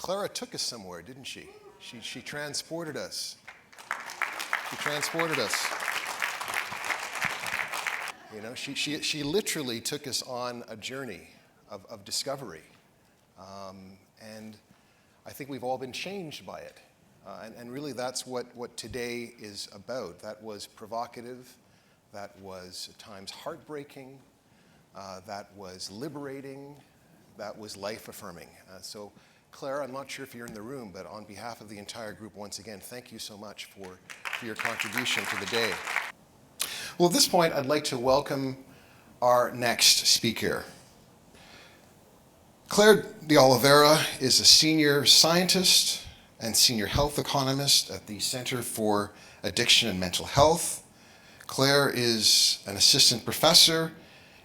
Clara took us somewhere, didn't she? She transported us. She transported us. You know, she literally took us on a journey of discovery. And I think we've all been changed by it. And really that's what today is about. That was provocative, that was at times heartbreaking, that was liberating, that was life-affirming. So Claire, I'm not sure if you're in the room, but on behalf of the entire group, once again, thank you so much for your contribution to the day. Well, at this point, I'd like to welcome our next speaker. Claire de Oliveira is a senior scientist and senior health economist at the Center for Addiction and Mental Health. Claire is an assistant professor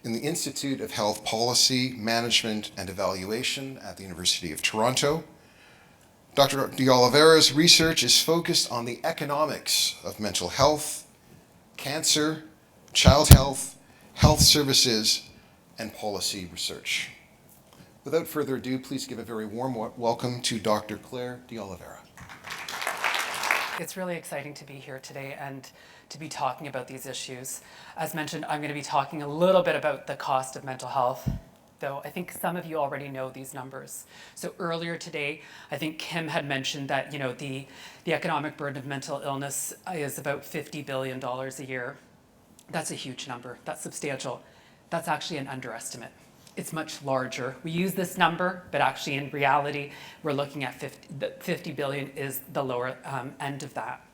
in the Institute of Health Policy, Management and Evaluation at the University of Toronto. Dr. de Oliveira's research is focused on the economics of mental health, cancer, child health, health services, and policy research. Without further ado, please give a very warm welcome to Dr. Claire de Oliveira. It's really exciting to be here today and to be talking about these issues. As mentioned, I'm going to be talking a little bit about the cost of mental health, though I think some of you already know these numbers. So earlier today, I think Kim had mentioned that the economic burden of mental illness is about $50 billion a year. That's a huge number. That's substantial. That's actually an underestimate. It's much larger. We use this number, but actually in reality, we're looking at 50 billion is the lower end of that.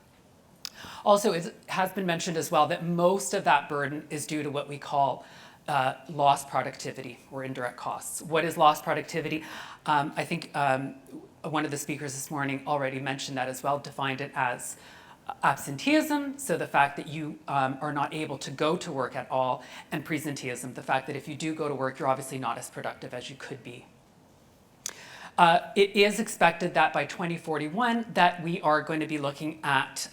Also, it has been mentioned as well that most of that burden is due to what we call lost productivity or indirect costs. What is lost productivity? I think one of the speakers this morning already mentioned that as well, defined it as absenteeism, so the fact that you are not able to go to work at all, and presenteeism, the fact that if you do go to work, you're obviously not as productive as you could be. It is expected that by 2041 that we are going to be looking at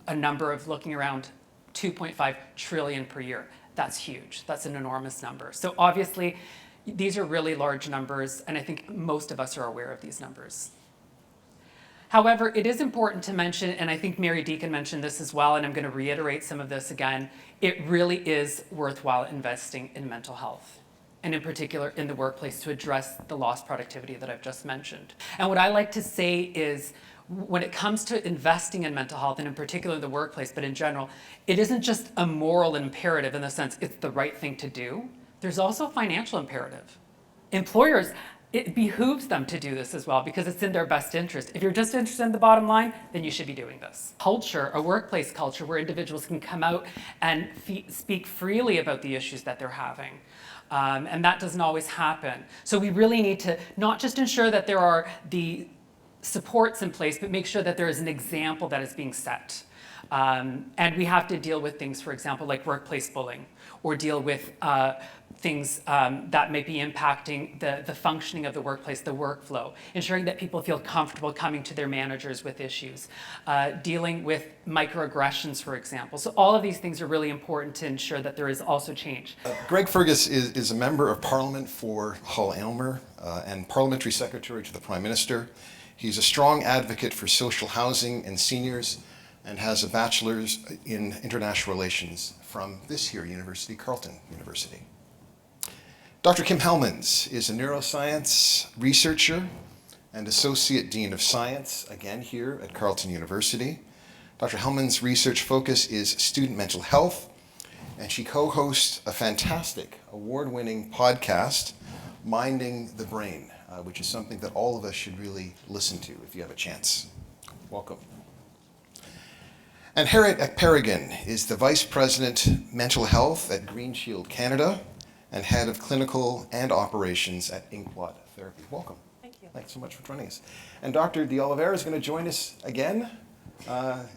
a number of looking around 2.5 trillion per year. That's huge. That's an enormous number. So obviously, these are really large numbers, and I think most of us are aware of these numbers. However, it is important to mention, and I think Mary Deacon mentioned this as well, and I'm going to reiterate some of this again, it really is worthwhile investing in mental health, and in particular in the workplace to address the lost productivity that I've just mentioned. And what I like to say is, when it comes to investing in mental health, and in particular in the workplace, but in general, it isn't just a moral imperative in the sense it's the right thing to do. There's also a financial imperative. Employers, it behooves them to do this as well because it's in their best interest. If you're just interested in the bottom line, then you should be doing this. Culture, a workplace culture where individuals can come out and speak freely about the issues that they're having. And that doesn't always happen. So we really need to not just ensure that there are the supports in place, but make sure that there is an example that is being set. And we have to deal with things, for example, like workplace bullying, or deal with things that may be impacting the functioning of the workplace, the workflow, ensuring that people feel comfortable coming to their managers with issues, dealing with microaggressions, for example. So all of these things are really important to ensure that there is also change. Greg Fergus is a member of Parliament for Hull Aylmer and Parliamentary Secretary to the Prime Minister. He's a strong advocate for social housing and seniors and has a bachelor's in international relations from this here university, Carleton University. Dr. Kim Hellemans is a neuroscience researcher and associate dean of science, again here at Carleton University. Dr. Hellemans' research focus is student mental health, and she co-hosts a fantastic award-winning podcast, Minding the Brain, which is something that all of us should really listen to if you have a chance. Welcome. And Harriet Ekperigin is the Vice President Mental Health at Green Shield Canada and Head of Clinical and Operations at Inkblot Therapy. Welcome. Thank you. Thanks so much for joining us. And Dr. de Oliveira is going to join us again.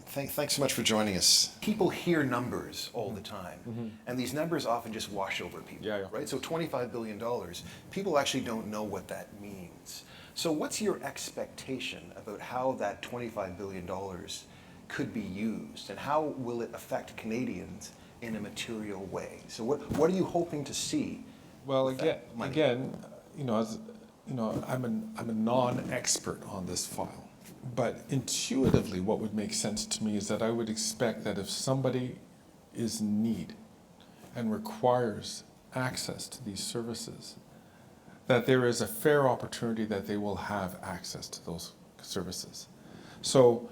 Thanks so much for joining us. People hear numbers all the time, and these numbers often just wash over people, right? So $25 billion, people actually don't know what that means. So what's your expectation about how that $25 billion could be used, and how will it affect Canadians in a material way? So what are you hoping to see? Well, again, you know, I'm a non-expert on this file, but intuitively what would make sense to me is that I would expect that if somebody is in need and requires access to these services, that there is a fair opportunity that they will have access to those services. So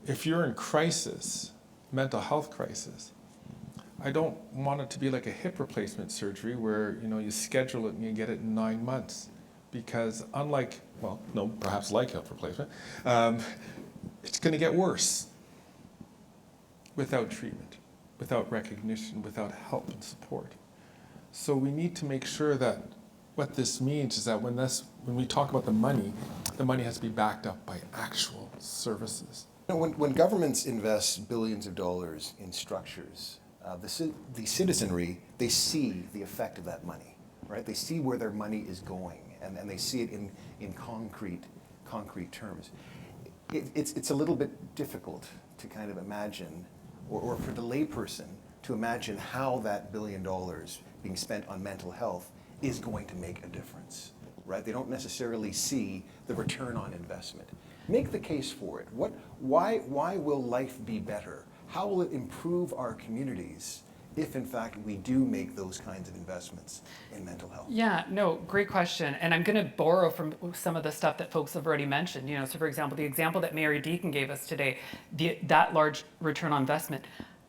if you're in crisis, mental health crisis, I don't want it to be like a hip replacement surgery where you schedule it and you get it in 9 months, because unlike, perhaps like hip replacement, it's going to get worse without treatment, without recognition, without help and support. So we need to make sure that what this means is that when we talk about the money has to be backed up by actual services. When governments invest billions of dollars in structures, the citizenry, they see the effect of that money, right? They see where their money is going, and they see it in concrete terms. It's a little bit difficult to kind of imagine, or for the layperson to imagine how that $1 billion being spent on mental health is going to make a difference, right? They don't necessarily see the return on investment. Make the case for it. Why will life be better? How will it improve our communities if, in fact, we do make those kinds of investments in mental health? Yeah, no, great question. And I'm going to borrow from some of the stuff that folks have already mentioned. So for example, the example that Mary Deacon gave us today, that large return on investment.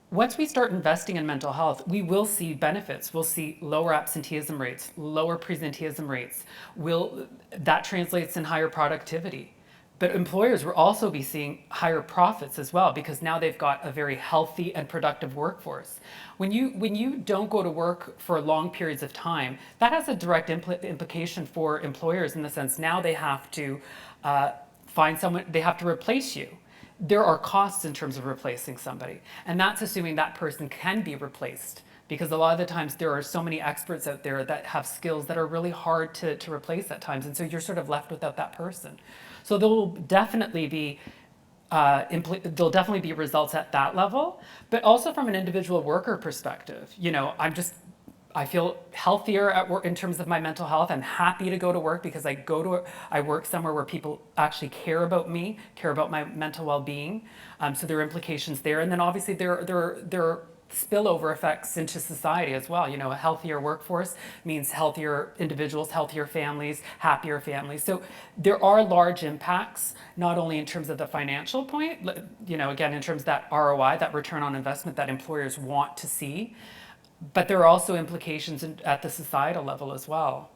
Once we start investing in mental health, we will see benefits. We'll see lower absenteeism rates, lower presenteeism rates. That translates in higher productivity. But employers will also be seeing higher profits as well, because now they've got a very healthy and productive workforce. When you don't go to work for long periods of time, that has a direct implication for employers, in the sense now they have to find someone, they have to replace you. There are costs in terms of replacing somebody, and that's assuming that person can be replaced, because a lot of the times there are so many experts out there that have skills that are really hard to replace at times, and so you're sort of left without that person. So there will definitely be results at that level, but also from an individual worker perspective. I feel healthier at work in terms of my mental health. I'm happy to go to work because I work somewhere where people actually care about me, care about my mental well-being. So there are implications there, and then obviously there are spillover effects into society as well. A healthier workforce means healthier individuals, healthier families, happier families. So there are large impacts, not only in terms of the financial point, again, in terms of that ROI, that return on investment that employers want to see, but there are also implications at the societal level as well.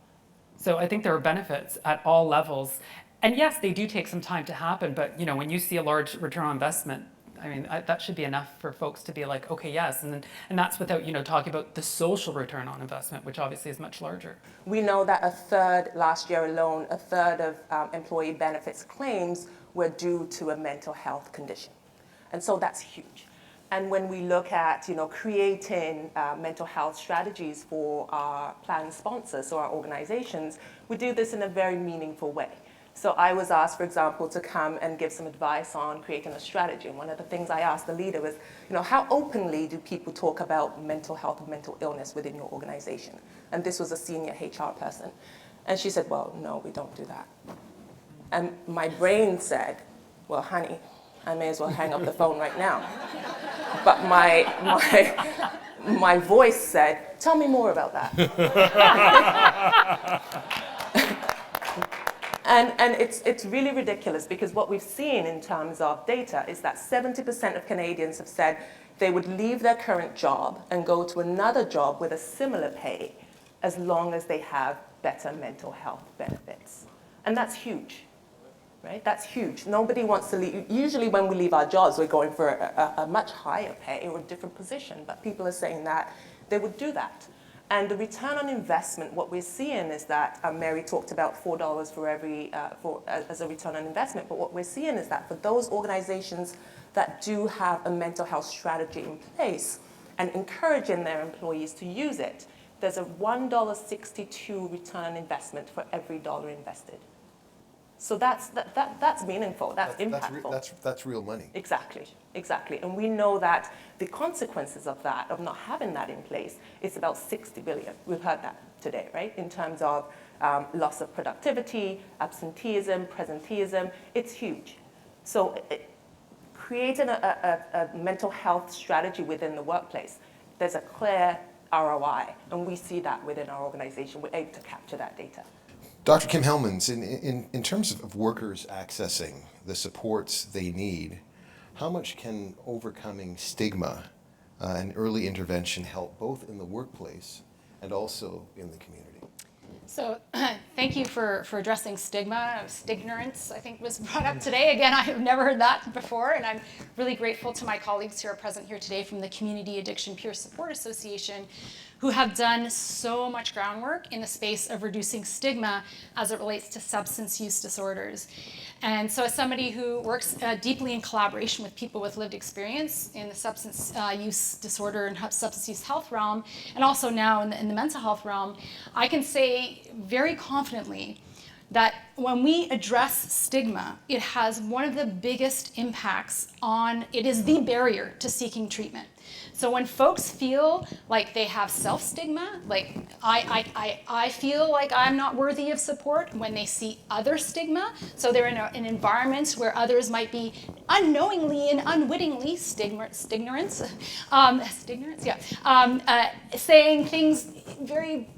So I think there are benefits at all levels. And yes, they do take some time to happen, but when you see a large return on investment, that should be enough for folks to be like, okay, yes, and that's without talking about the social return on investment, which obviously is much larger. We know that last year alone, a third of employee benefits claims were due to a mental health condition, and so that's huge. And when we look at creating mental health strategies for our plan sponsors or our organizations, we do this in a very meaningful way. So I was asked, for example, to come and give some advice on creating a strategy. And one of the things I asked the leader was, how openly do people talk about mental health and mental illness within your organization? And this was a senior HR person. And she said, well, no, we don't do that. And my brain said, well, honey, I may as well hang up the phone right now. But my voice said, tell me more about that. And it's really ridiculous, because what we've seen in terms of data is that 70% of Canadians have said they would leave their current job and go to another job with a similar pay as long as they have better mental health benefits. And that's huge, right? That's huge. Nobody wants to leave. Usually when we leave our jobs, we're going for a much higher pay or a different position, but people are saying that they would do that. And the return on investment, what we're seeing is that, Mary talked about $4 for every, as a return on investment, but what we're seeing is that for those organizations that do have a mental health strategy in place and encouraging their employees to use it, there's a $1.62 return on investment for every dollar invested. So that's meaningful, that's impactful. That's real money. Exactly. And we know that the consequences of that, of not having that in place, it's about $60 billion. We've heard that today, right? In terms of loss of productivity, absenteeism, presenteeism. It's huge. So creating a mental health strategy within the workplace, there's a clear ROI, and we see that within our organization. We're able to capture that data. Dr. Kim Hellemans, in terms of workers accessing the supports they need, how much can overcoming stigma and early intervention help both in the workplace and also in the community? So thank you for addressing stigma. Stignorance, I think, was brought up today. Again, I have never heard that before, and I'm really grateful to my colleagues who are present here today from the Community Addiction Peer Support Association, who have done so much groundwork in the space of reducing stigma as it relates to substance use disorders. And so as somebody who works deeply in collaboration with people with lived experience in the substance use disorder and substance use health realm, and also now in the mental health realm, I can say very confidently that when we address stigma, it has one of the biggest impacts on, it is the barrier to seeking treatment. So when folks feel like they have self-stigma, like I feel like I'm not worthy of support, when they see other stigma, so they're in an environment where others might be unknowingly and unwittingly saying things very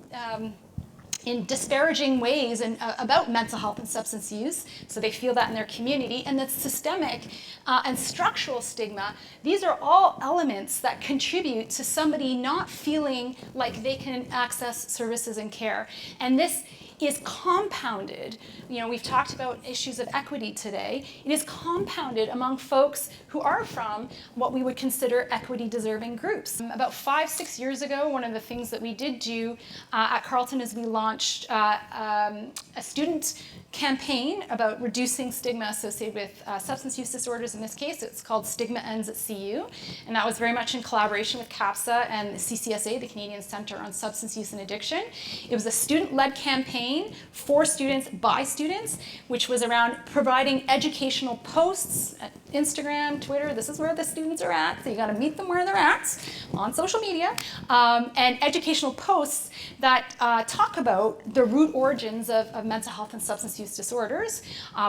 in disparaging ways and about mental health and substance use, so they feel that in their community, and that systemic and structural stigma, these are all elements that contribute to somebody not feeling like they can access services and care. And this is compounded. You know, we've talked about issues of equity today. It is compounded among folks who are from what we would consider equity deserving groups. About 5-6 years ago, one of the things that we did do at Carleton is we launched a student campaign about reducing stigma associated with substance use disorders. In this case, it's called Stigma Ends at CU. And that was very much in collaboration with CAPSA and the CCSA, the Canadian Centre on Substance Use and Addiction. It was a student-led campaign for students, by students, which was around providing educational posts at Instagram, Twitter. This is where the students are at, so you gotta meet them where they're at, on social media, and educational posts that talk about the root origins of mental health and substance use disorders.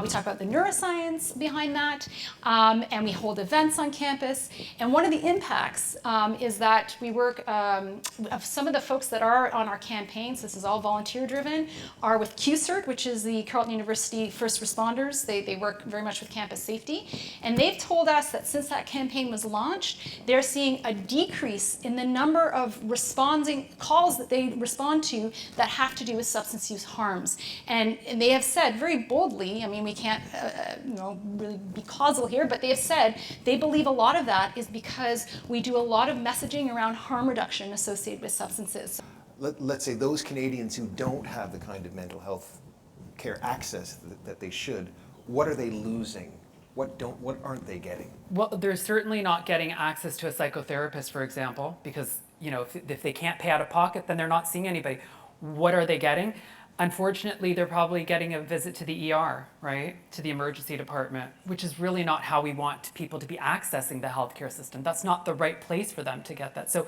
We talk about the neuroscience behind that, and we hold events on campus. And one of the impacts is that we work, of some of the folks that are on our campaigns, this is all volunteer driven, are with QCERT, which is the Carleton University First Responders. They work very much with campus safety. And they've told us that since that campaign was launched, they're seeing a decrease in the number of responding calls that they respond to that have to do with substance use harms. And they have said very boldly, I mean, we can't really be causal here, but they have said they believe a lot of that is because we do a lot of messaging around harm reduction associated with substances. Let's say those Canadians who don't have the kind of mental health care access that they should, what are they losing? What aren't they getting? Well, they're certainly not getting access to a psychotherapist, for example, because if they can't pay out of pocket, then they're not seeing anybody. What are they getting? Unfortunately, they're probably getting a visit to the ER, right? To the emergency department, which is really not how we want people to be accessing the healthcare system. That's not the right place for them to get that. So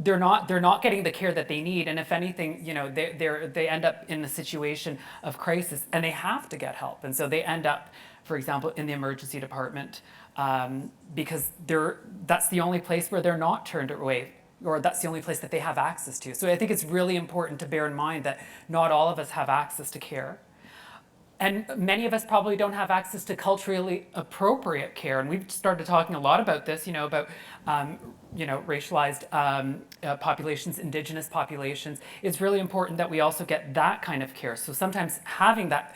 they're not getting the care that they need, and if anything, they end up in a situation of crisis, and they have to get help, and so they end up, for example, in the emergency department because that's the only place where they're not turned away, or that's the only place that they have access to. So I think it's really important to bear in mind that not all of us have access to care. And many of us probably don't have access to culturally appropriate care. And we've started talking a lot about this, about racialized populations, indigenous populations. It's really important that we also get that kind of care. So sometimes having that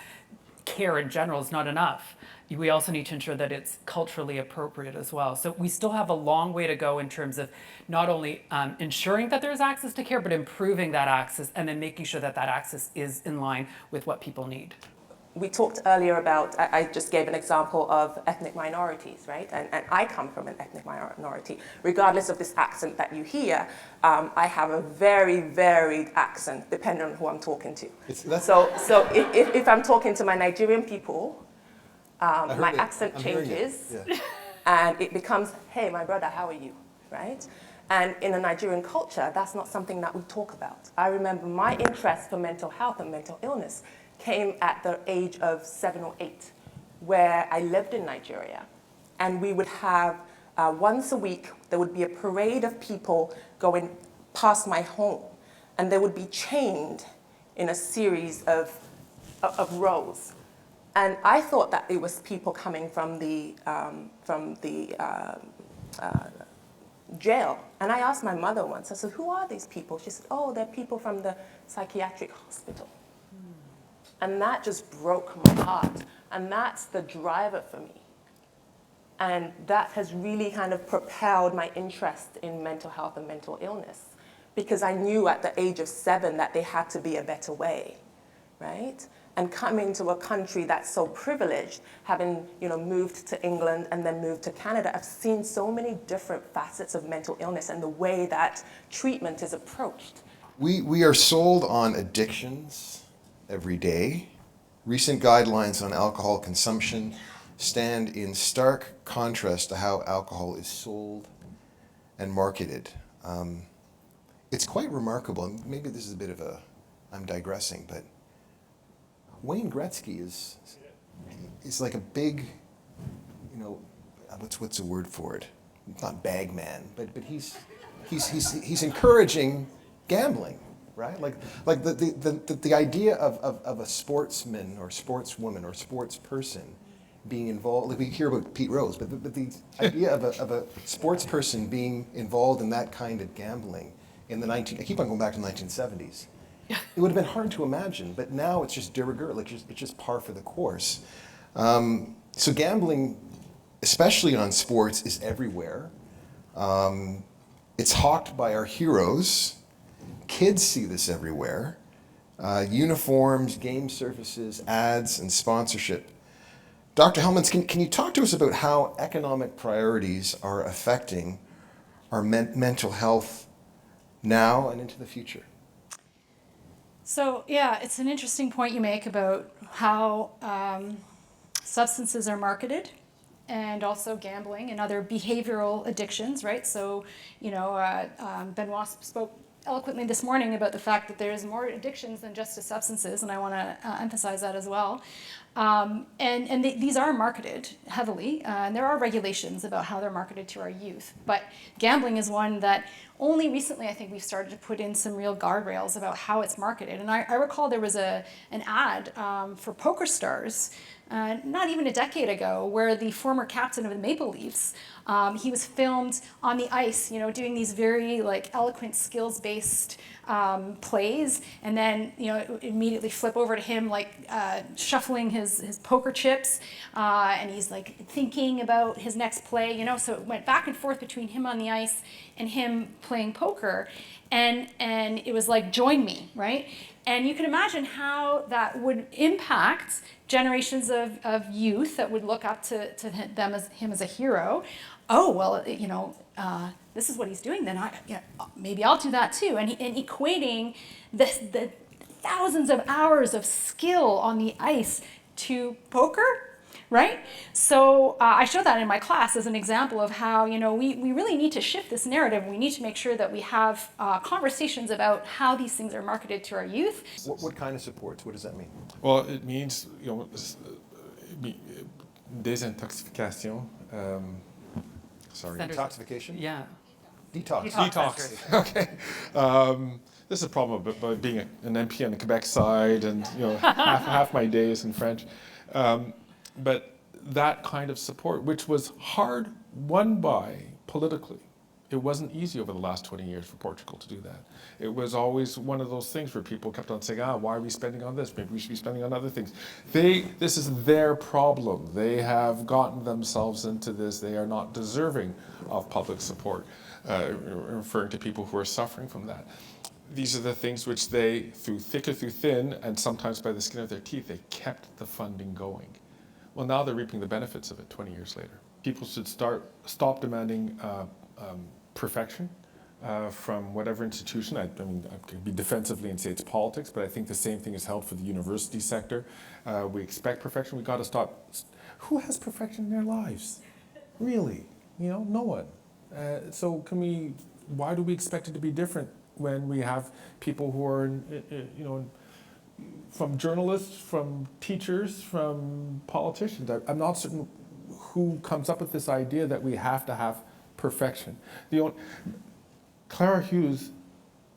care in general is not enough. We also need to ensure that it's culturally appropriate as well. So we still have a long way to go in terms of not only ensuring that there's access to care, but improving that access and then making sure that that access is in line with what people need. We talked earlier about, I just gave an example of ethnic minorities, right? And I come from an ethnic minority. Regardless of this accent that you hear, I have a very varied accent depending on who I'm talking to. So if I'm talking to my Nigerian people, my accent changes and it becomes, hey, my brother, how are you, right? And in a Nigerian culture, that's not something that we talk about. I remember my interest for mental health and mental illness came at the age of 7 or 8, where I lived in Nigeria. And we would have, once a week, there would be a parade of people going past my home. And they would be chained in a series of rows. And I thought that it was people coming from the jail. And I asked my mother once, I said, who are these people? She said, oh, they're people from the psychiatric hospital. And that just broke my heart. And that's the driver for me. And that has really kind of propelled my interest in mental health and mental illness, because I knew at the age of 7 that there had to be a better way, right? And coming to a country that's so privileged, having moved to England and then moved to Canada, I've seen so many different facets of mental illness and the way that treatment is approached. We are sold on addictions every day. Recent guidelines on alcohol consumption stand in stark contrast to how alcohol is sold and marketed. It's quite remarkable, and maybe this is a bit of I'm digressing, but Wayne Gretzky is like a big, what's the word for it? Not bagman, but he's encouraging gambling, right? Like the idea of a sportsman or sportswoman or sports person being involved. Like we hear about Pete Rose, but the idea of a sports person being involved in that kind of gambling in the I keep on going back to the 1970s. It would have been hard to imagine, but now it's just de rigueur, it's just par for the course. So gambling, especially on sports, is everywhere. It's hawked by our heroes. Kids see this everywhere. Uniforms, game services, ads, and sponsorship. Dr. Hellemans, can you talk to us about how economic priorities are affecting our mental health now and into the future? So yeah, it's an interesting point you make about how substances are marketed, and also gambling and other behavioral addictions, right? So, Benoit spoke eloquently this morning about the fact that there's more addictions than just to substances, and I want to emphasize that as well. These are marketed heavily, and there are regulations about how they're marketed to our youth. But gambling is one that only recently, I think, we've started to put in some real guardrails about how it's marketed. And I recall there was an ad for Poker Stars, not even a decade ago, where the former captain of the Maple Leafs, he was filmed on the ice, doing these very eloquent, skills-based plays, and then immediately flip over to him shuffling his poker chips, and he's thinking about his next play. So it went back and forth between him on the ice and him playing poker, and it was like, join me, right? And you can imagine how that would impact generations of youth that would look up to him as a hero. Oh, well, this is what he's doing, then maybe I'll do that too. And equating the thousands of hours of skill on the ice to poker, right? So I show that in my class as an example of how we really need to shift this narrative. We need to make sure that we have conversations about how these things are marketed to our youth. What kind of supports? What does that mean? Well, it means désintoxication. Sorry, Detoxification? Yeah. Detox. Detox. Okay. This is a problem about being an MP on the Quebec side, and half my day is in French. But that kind of support, which was hard won by politically, it wasn't easy over the last 20 years for Portugal to do that. It was always one of those things where people kept on saying, why are we spending on this? Maybe we should be spending on other things. This is their problem. They have gotten themselves into this. They are not deserving of public support, referring to people who are suffering from that. These are the things which they, through thick or through thin, and sometimes by the skin of their teeth, they kept the funding going. Well, now they're reaping the benefits of it 20 years later. People should stop demanding perfection from whatever institution. I mean, I could be defensively and say it's politics, but I think the same thing is held for the university sector. We expect perfection. We've got to stop. Who has perfection in their lives? Really? No one. So can we why do we expect it to be different when we have people who are, from journalists, from teachers, from politicians? I'm not certain who comes up with this idea that we have to have perfection. Clara Hughes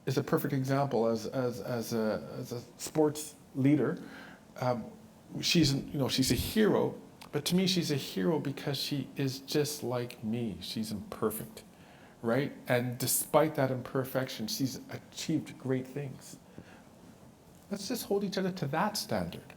is a perfect example as a sports leader. She's a hero, but to me she's a hero because she is just like me. She's imperfect, right? And despite that imperfection, she's achieved great things. Let's just hold each other to that standard.